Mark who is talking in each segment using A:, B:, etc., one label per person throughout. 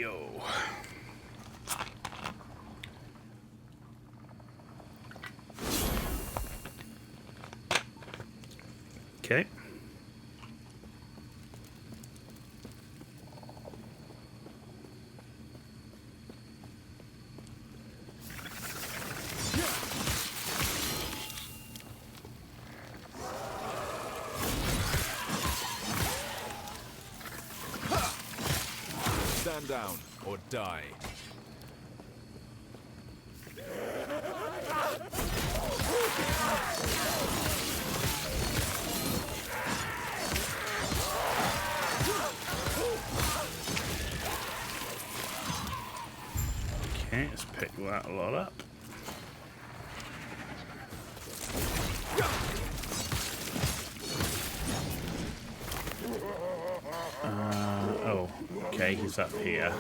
A: Rightio. Okay.
B: Stand down or die.
A: Okay, let's pick that a lot up. Oh, okay, he's up here.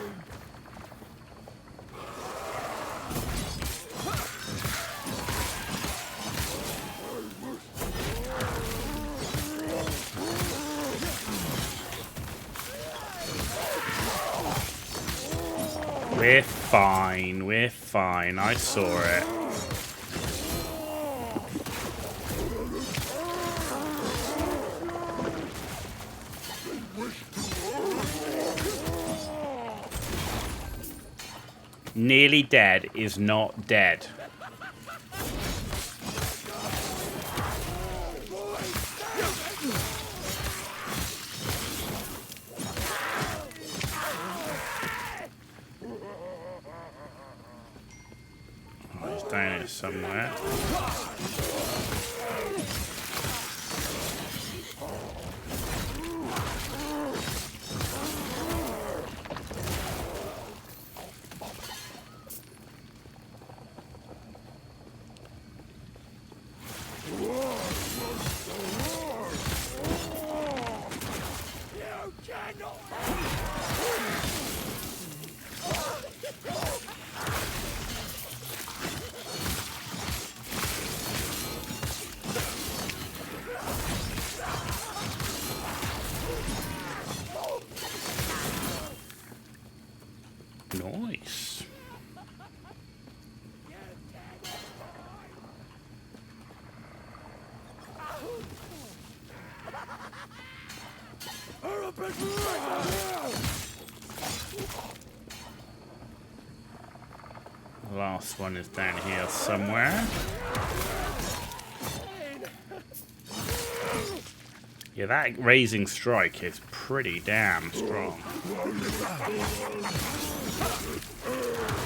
A: We're fine, I saw it. Nearly dead is not dead. Oh, he's down here somewhere. Nice. The last one is down here somewhere. Yeah, that raising strike is pretty damn strong.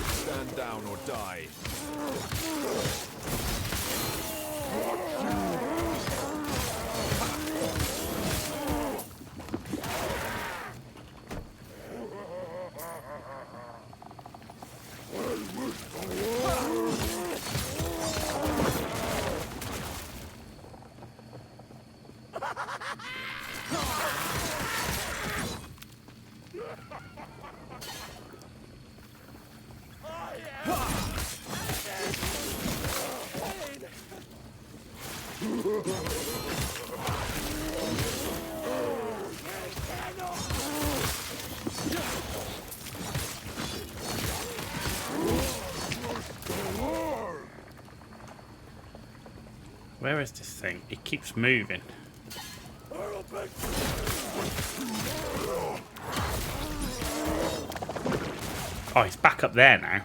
B: Stand down or die.
A: Where is this thing? It keeps moving. Oh, he's back up there now.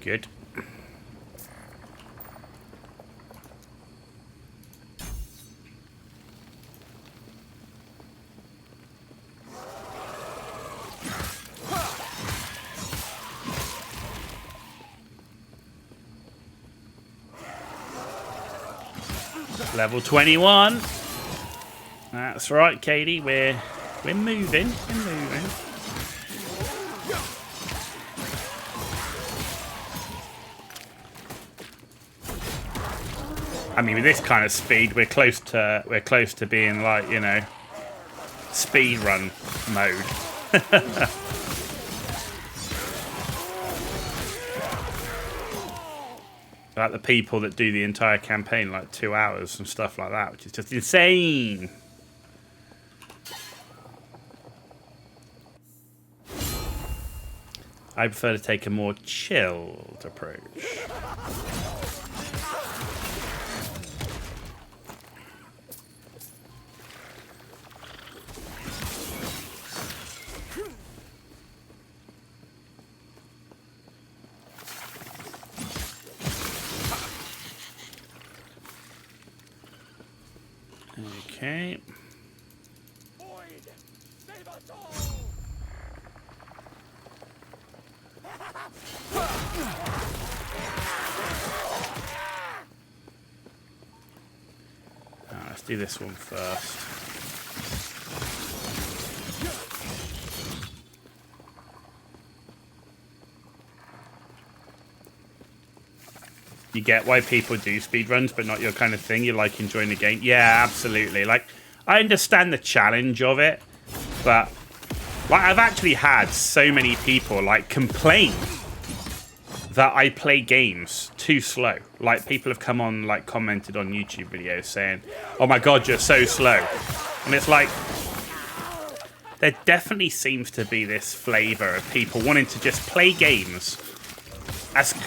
A: Good. Level 21. That's right, Katie. We're moving. We're moving. I mean, with this kind of speed, we're close to being like, you know, speed run mode. Like the people that do the entire campaign like 2 hours and stuff like that, which is just insane. I prefer to take a more chilled approach. Okay.
B: Void, save us all.
A: Let's do this one first. You get why people do speedruns, but not your kind of thing. You like enjoying the game. Yeah, absolutely. Like, I understand the challenge of it, but like, I've actually had so many people like complain that I play games too slow. Like, people have come on, like, commented on YouTube videos saying, "Oh my god, you're so slow," and it's like, there definitely seems to be this flavor of people wanting to just play games.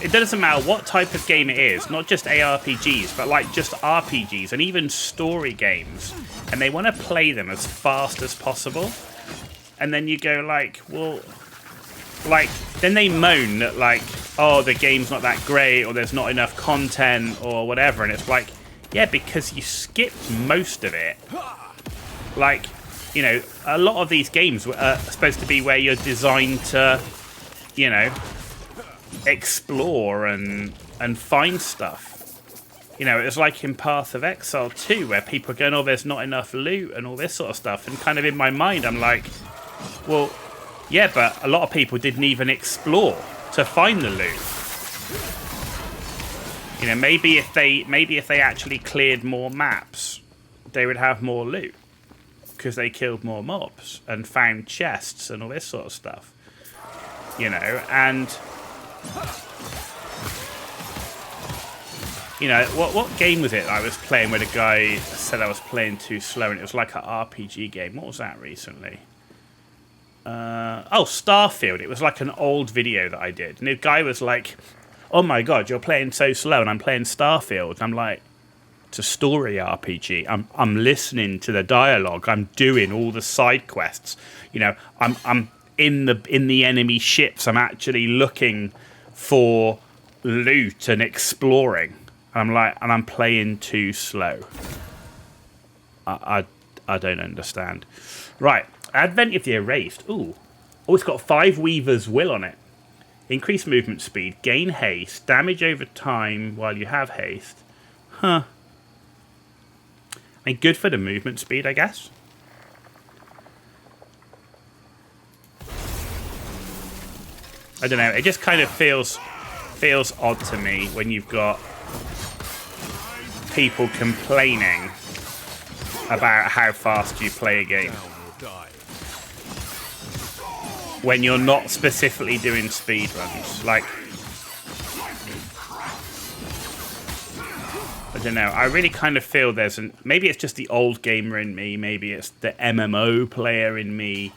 A: It doesn't matter what type of game it is, not just ARPGs, but like just RPGs and even story games. And they want to play them as fast as possible. And then you go like, well, like, then they moan that like, oh, the game's not that great or there's not enough content or whatever. And it's like, yeah, because you skipped most of it. Like, you know, a lot of these games are supposed to be where you're designed to, you know, explore and find stuff. You know, it's like in Path of Exile 2 where people are going, oh, there's not enough loot and all this sort of stuff, and kind of in my mind I'm like, well, yeah, but a lot of people didn't even explore to find the loot. You know, maybe if they actually cleared more maps, they would have more loot because they killed more mobs and found chests and all this sort of stuff. You know, and you know, what game was it I was playing where the guy said I was playing too slow, and it was like an RPG game. What was that recently? Oh, Starfield. It was like an old video that I did, and the guy was like, "Oh my god, you're playing so slow," and I'm playing Starfield. And I'm like, it's a story RPG. I'm listening to the dialogue. I'm doing all the side quests. You know, I'm in the enemy ships. I'm actually looking for loot and exploring. I'm like, and I'm playing too slow. I don't understand. Right, Advent of the Erased. Ooh, it's got 5 Weaver's Will on it. Increase movement speed, gain haste, damage over time while you have haste. Huh. I mean, good for the movement speed, I guess. I don't know. It just kind of feels odd to me when you've got people complaining about how fast you play a game when you're not specifically doing speedruns. Like, I don't know. I really kind of feel there's maybe it's just the old gamer in me, maybe it's the MMO player in me.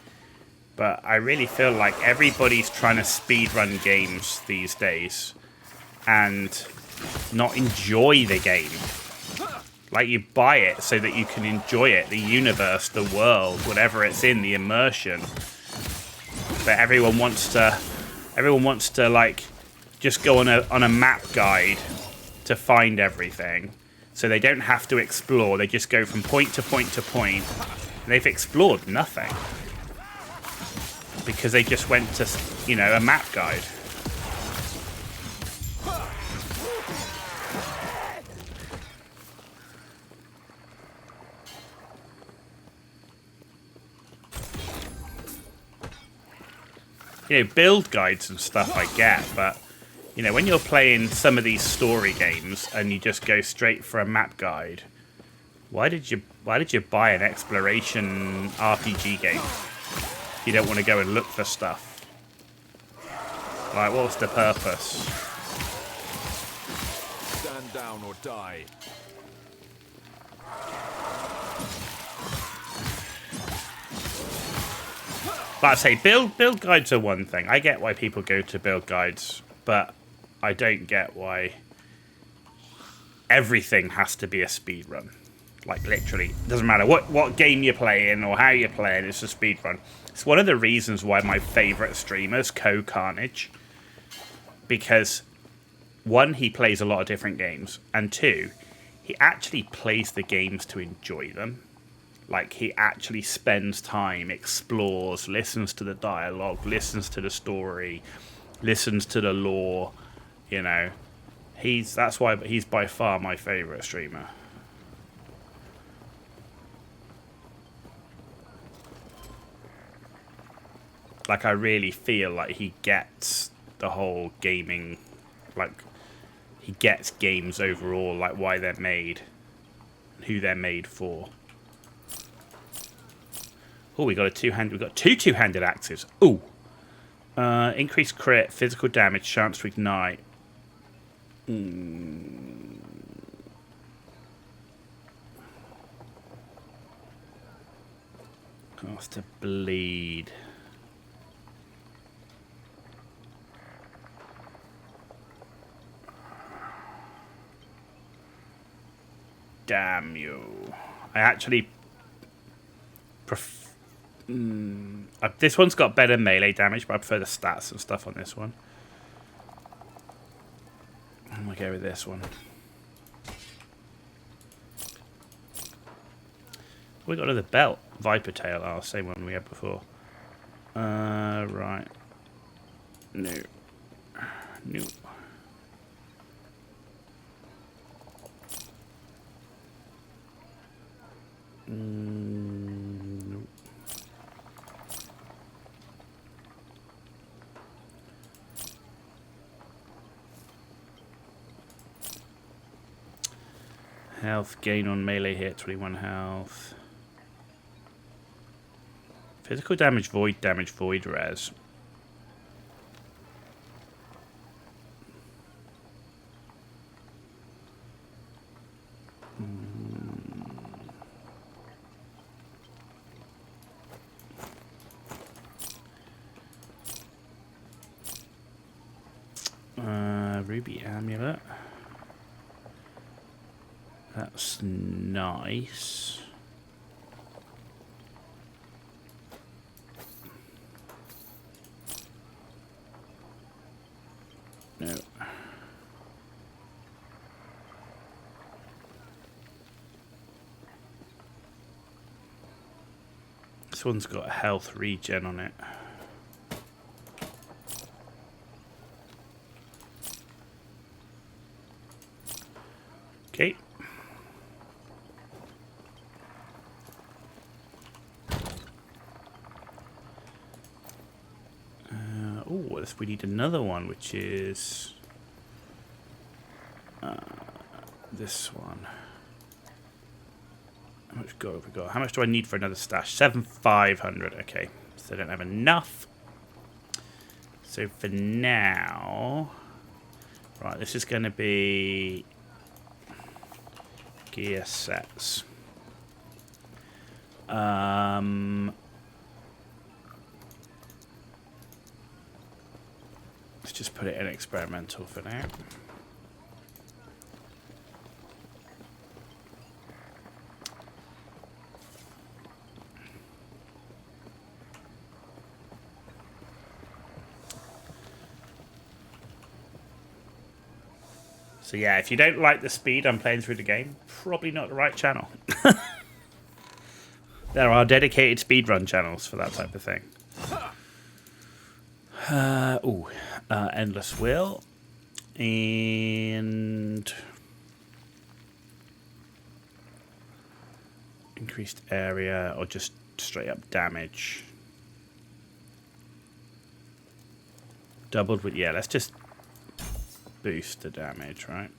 A: But I really feel like everybody's trying to speedrun games these days and not enjoy the game. Like, you buy it so that you can enjoy it, the universe, the world, whatever it's in, the immersion. But everyone wants to like just go on a map guide to find everything. So they don't have to explore, they just go from point to point to point. And they've explored nothing. Because they just went to, you know, a map guide. You know, build guides and stuff I get, but, You know, when you're playing some of these story games and you just go straight for a map guide, why did you buy an exploration RPG game? You don't want to go and look for stuff. Like, what's the purpose?
B: Stand down or die.
A: Like I say, build guides are one thing. I get why people go to build guides, but I don't get why everything has to be a speed run. Like, literally, doesn't matter what game you're playing or how you're playing, it's a speed run. It's one of the reasons why my favourite streamer's Carnage, because one, he plays a lot of different games, and two, he actually plays the games to enjoy them. Like, he actually spends time, explores, listens to the dialogue, listens to the story, listens to the lore, you know. That's why he's by far my favourite streamer. Like, I really feel like he gets the whole gaming, like, he gets games overall, like why they're made, who they're made for. Oh, we got two two-handed axes. Ooh. Increased crit, physical damage, chance to ignite. Cost to bleed. Damn you. I actually this one's got better melee damage, but I prefer the stats and stuff on this one. I'm gonna go with this one. We got another belt. Viper tail. Oh, same one we had before. Right. No. No. Nope. Health gain on melee hit, 21 health. Physical damage, void res. Ruby amulet. That's nice. No. This one's got a health regen on it. Okay. Oh, we need another one, which is this one. How much gold have we got? How much do I need for another stash? 7,500. Okay, so I don't have enough. So for now, right, this is going to be gear sets. Let's just put it in experimental for now. So yeah, if you don't like the speed I'm playing through the game, probably not the right channel. There are dedicated speedrun channels for that type of thing. Endless Will. And increased area or just straight up damage. Doubled with, yeah, let's just boost the damage, right?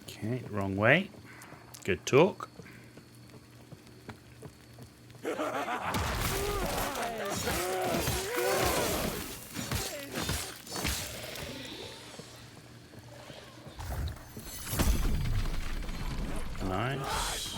A: Okay, wrong way. Good talk. Nice.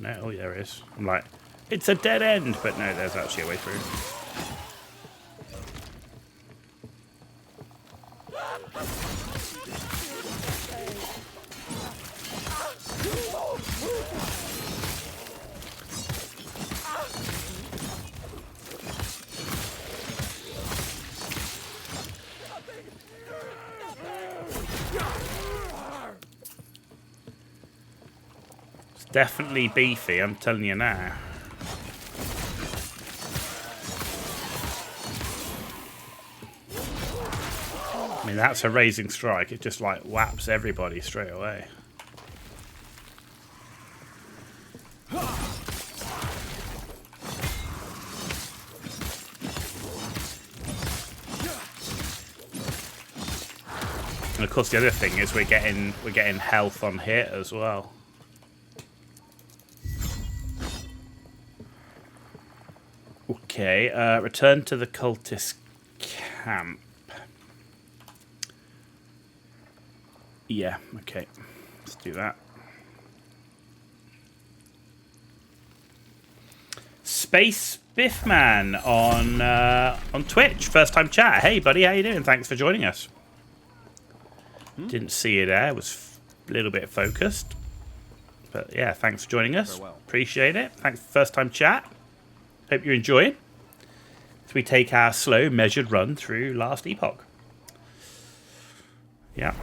A: No, oh, there is. I'm like, it's a dead end, but no, there's actually a way through. Definitely beefy, I'm telling you now. I mean, that's a raising strike. It just, like, whaps everybody straight away. And, of course, the other thing is we're getting health on hit as well. Okay, return to the cultist camp. Yeah, okay. Let's do that. Space Biffman on Twitch. First time chat. Hey buddy, how you doing? Thanks for joining us. Didn't see you there. Was a little bit focused. But yeah, thanks for joining us.
B: Farewell.
A: Appreciate it. Thanks for first time chat. Hope you're enjoying. So we take our slow, measured run through Last Epoch. Yeah.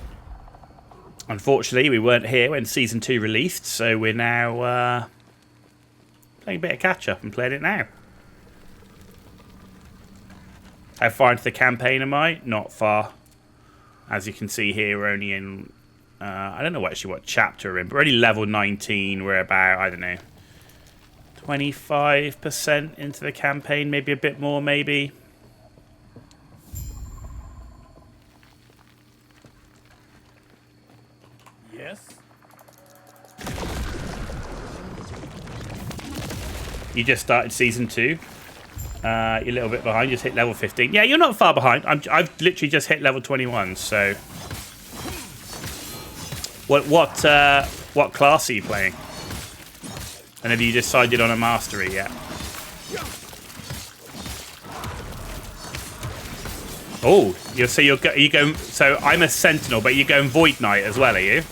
A: Unfortunately, we weren't here when Season 2 released, so we're now playing a bit of catch-up and playing it now. How far into the campaign am I? Not far. As you can see here, we're only in... I don't know actually what chapter we're in, but we're only level 19. We're about, I don't know, 25% into the campaign, maybe a bit more, maybe.
B: Yes.
A: You just started Season 2. You're a little bit behind. You just hit level 15. Yeah, you're not far behind. I've literally just hit level 21, so... What class are you playing? And have you decided on a mastery yet? Oh, you're going. So I'm a Sentinel, but you're going Void Knight as well, are you?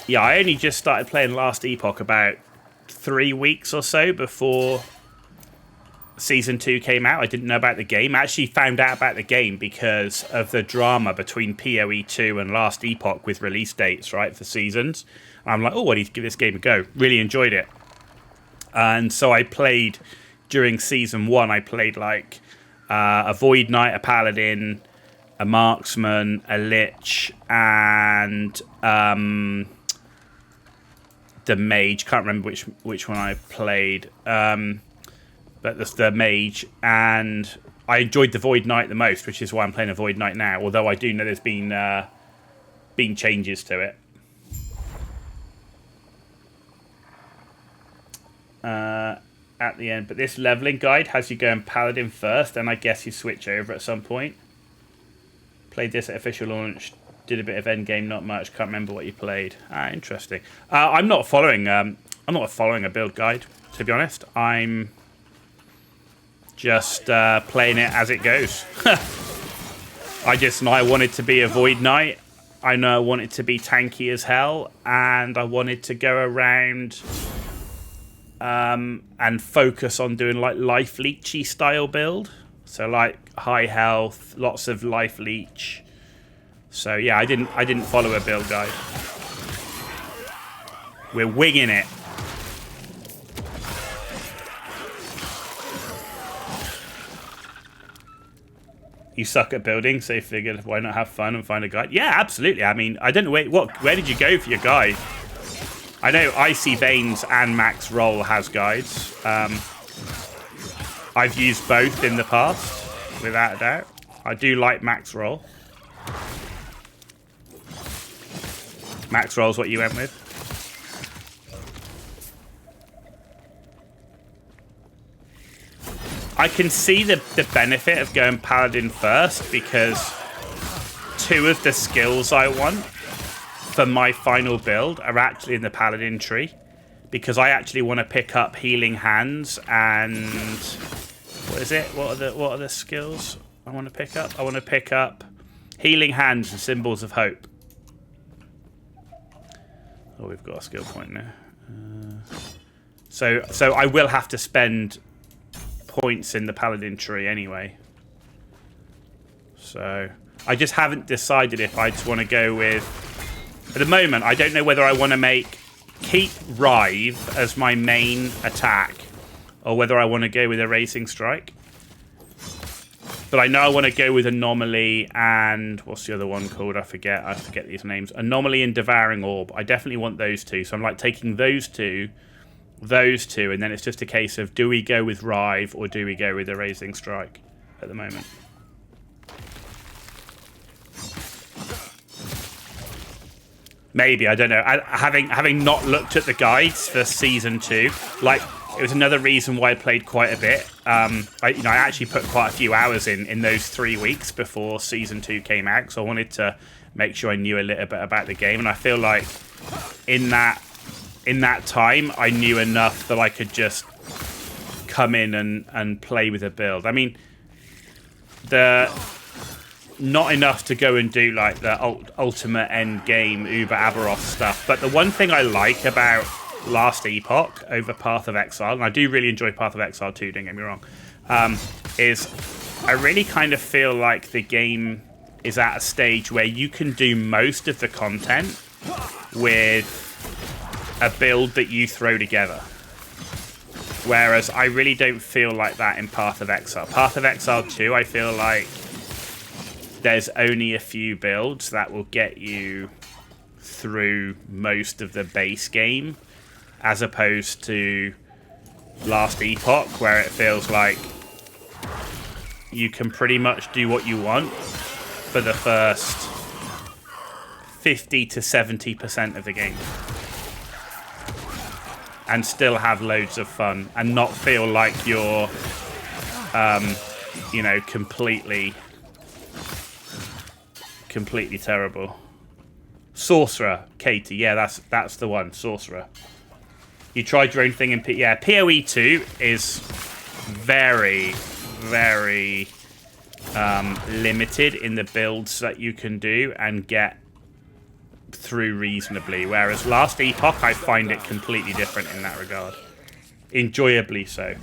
A: Yeah, I only just started playing Last Epoch about 3 weeks or so before Season 2 came out. I didn't know about the game. I actually found out about the game because of the drama between PoE 2 and Last Epoch with release dates, right, for seasons. And I'm like, oh, I need to give this game a go. Really enjoyed it. And so I played, during Season 1, I played like a Void Knight, a Paladin, a Marksman, a Lich, and... the mage. Can't remember which one I played, but that's the mage, and I enjoyed the Void Knight the most, which is why I'm playing a Void Knight now, although I do know there's been changes to it. At the end, but this leveling guide has you going Paladin first, and I guess you switch over at some point. Played this at official launch. Did a bit of endgame, not much. Can't remember what you played. Interesting. I'm not following a build guide, to be honest. I'm just playing it as it goes. I wanted to be a Void Knight, I know I want it to be tanky as hell, and I wanted to go around and focus on doing like life leechy style build. So like high health, lots of life leech. So yeah, I didn't follow a build guide. We're winging it. You suck at building, so you figured why not have fun and find a guide? Yeah, absolutely. I mean, I don't know where did you go for your guide? I know Icy Veins and Max Roll has guides. I've used both in the past, without a doubt. I do like Max Roll. Max Roll's what you went with? I can see the benefit of going Paladin first, because 2 of the skills I want for my final build are actually in the Paladin tree, because I actually want to pick up Healing Hands and what is it? What are the skills I want to pick up? I want to pick up Healing Hands and Symbols of Hope. Oh, we've got a skill point now. So I will have to spend points in the Paladin tree anyway. So I just haven't decided if I just want to go with... At the moment, I don't know whether I want to keep Rive as my main attack, or whether I want to go with a Racing Strike. But I know I want to go with Anomaly and... What's the other one called? I forget these names. Anomaly and Devouring Orb. I definitely want those 2. So I'm like taking those two, and then it's just a case of, do we go with Rive or do we go with a Racing Strike at the moment? Maybe, I don't know. Having not looked at the guides for Season 2, like, it was another reason why I played quite a bit. I actually put quite a few hours in those 3 weeks before Season 2 came out, so I wanted to make sure I knew a little bit about the game, and I feel like in that time, I knew enough that I could just come in and play with a build. I mean, not enough to go and do like the ultimate end game Uber Aberoth stuff, but the one thing I like about Last Epoch over Path of Exile, and I do really enjoy Path of Exile too, don't get me wrong, is I really kind of feel like the game is at a stage where you can do most of the content with a build that you throw together. Whereas I really don't feel like that in Path of Exile. Path of Exile 2, I feel like there's only a few builds that will get you through most of the base game, as opposed to Last Epoch, where it feels like you can pretty much do what you want for the first 50 to 70% of the game, and still have loads of fun and not feel like you're, completely terrible. Sorcerer, Katie, yeah, that's the one, Sorcerer. You tried your own thing in PoE 2 is very, very limited in the builds that you can do and get through reasonably, whereas Last Epoch, I find it completely different in that regard. Enjoyably so.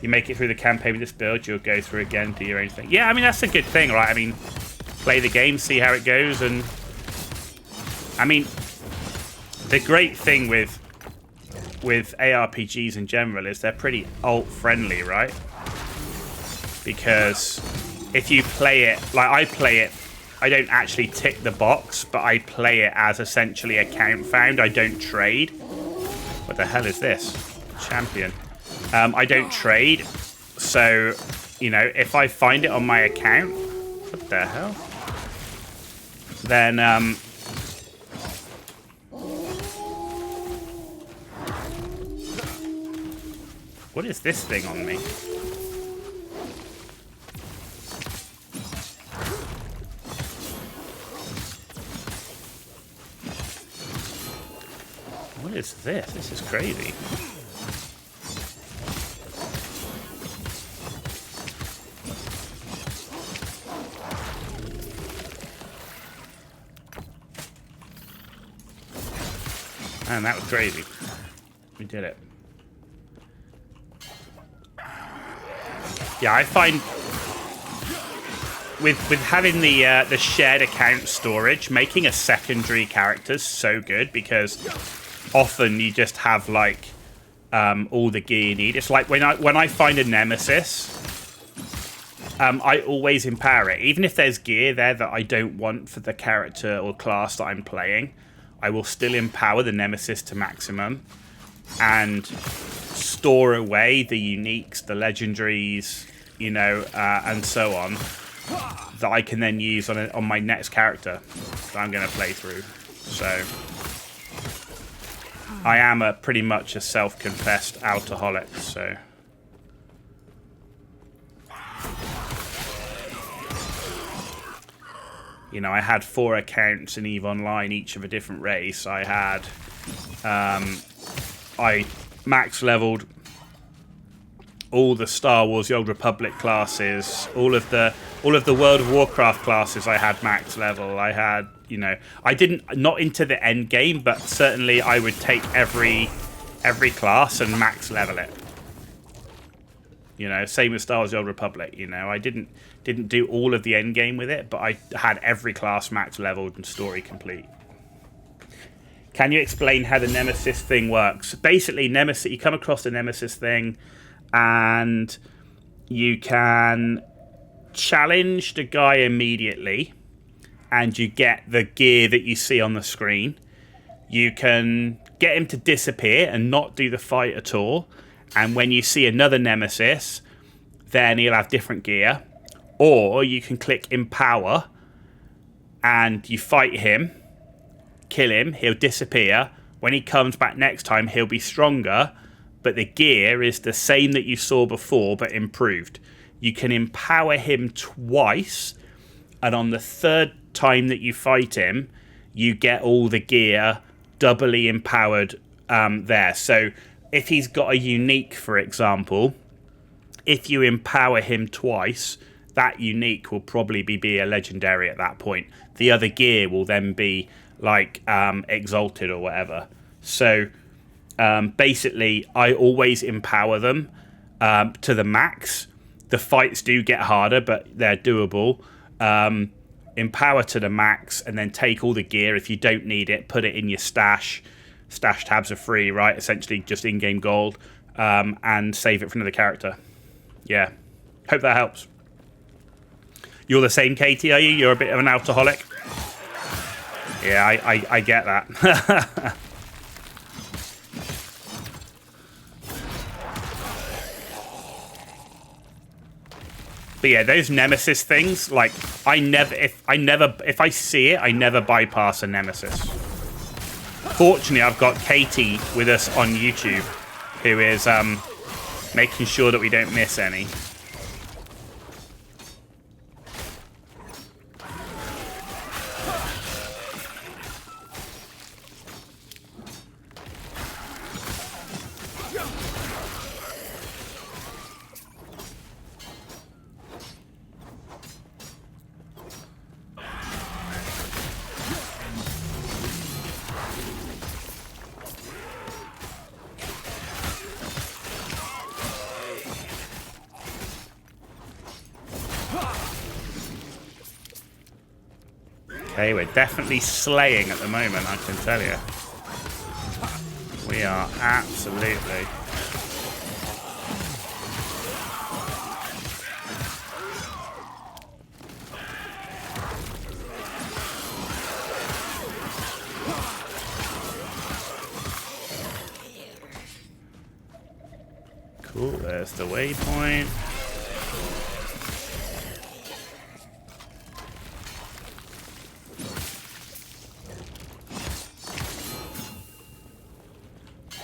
A: You make it through the campaign with this build, you'll go through again, do your own thing. Yeah, I mean, that's a good thing, right? I mean, play the game, see how it goes, and I mean, the great thing with ARPGs in general is they're pretty alt-friendly, right? Because if you play it, like I play it, I don't actually tick the box, but I play it as essentially account found. I don't trade. What the hell is this? Champion. I don't trade, so, if I find it on my account, what the hell? Then, what is this thing on me? What is this? This is crazy. Man, that was crazy. We did it. Yeah, I find with having the shared account storage, making a secondary character is so good, because often you just have like all the gear you need. It's like when I find a nemesis, I always empower it. Even if there's gear there that I don't want for the character or class that I'm playing, I will still empower the nemesis to maximum and store away the uniques, the legendaries, you know, and so on, that I can then use on my next character that I'm going to play through. So I am pretty much a self-confessed alcoholic, so... You know, I had 4 accounts in EVE Online, each of a different race. I had... I max leveled all the Star Wars, the Old Republic classes, all of the World of Warcraft classes I had max level. I had, you know... I didn't... Not into the end game, but certainly I would take every class and max level it. You know, same with Star Wars The Old Republic, you know. I didn't do all of the end game with it, but I had every class max leveled and story complete. Can you explain how the Nemesis thing works? Basically, Nemesis, you come across the Nemesis thing, and you can challenge the guy immediately, and you get the gear that you see on the screen. You can get him to disappear and not do the fight at all. And when you see another Nemesis, then he'll have different gear. Or you can click Empower, and you fight him, kill him, he'll disappear. When he comes back next time, he'll be stronger, but the gear is the same that you saw before, but improved. You can empower him twice, and on the 3rd time that you fight him, you get all the gear doubly empowered there. So if he's got a unique, for example, if you empower him twice, that unique will probably be a legendary at that point. The other gear will then be like exalted or whatever. So basically, I always empower them to the max. The fights do get harder, but they're doable. Empower to the max, and then take all the gear. If you don't need it, put it in your stash. Stash tabs are free, right? Essentially just in-game gold, and save it for another character. Yeah. Hope that helps. You're the same, Katie, are you? You're a bit of an alcoholic? Yeah, I get that. But yeah, those Nemesis things, like, if I see it, I never bypass a Nemesis. Fortunately, I've got Katie with us on YouTube, who is making sure that we don't miss any. Okay, we're definitely slaying at the moment, I can tell you. We are absolutely. Cool, there's the waypoint.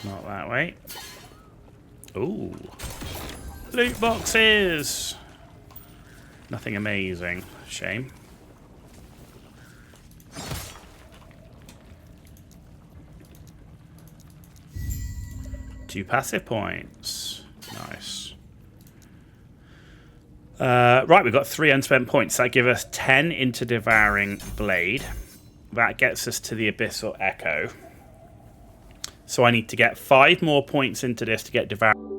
A: Not that way. Ooh. Loot boxes! Nothing amazing. Shame. Two passive points. Nice. Right, we've got 3 unspent points. That gives us 10 into Devouring Blade. That gets us to the Abyssal Echo. So I need to get 5 more points into this to get devoured.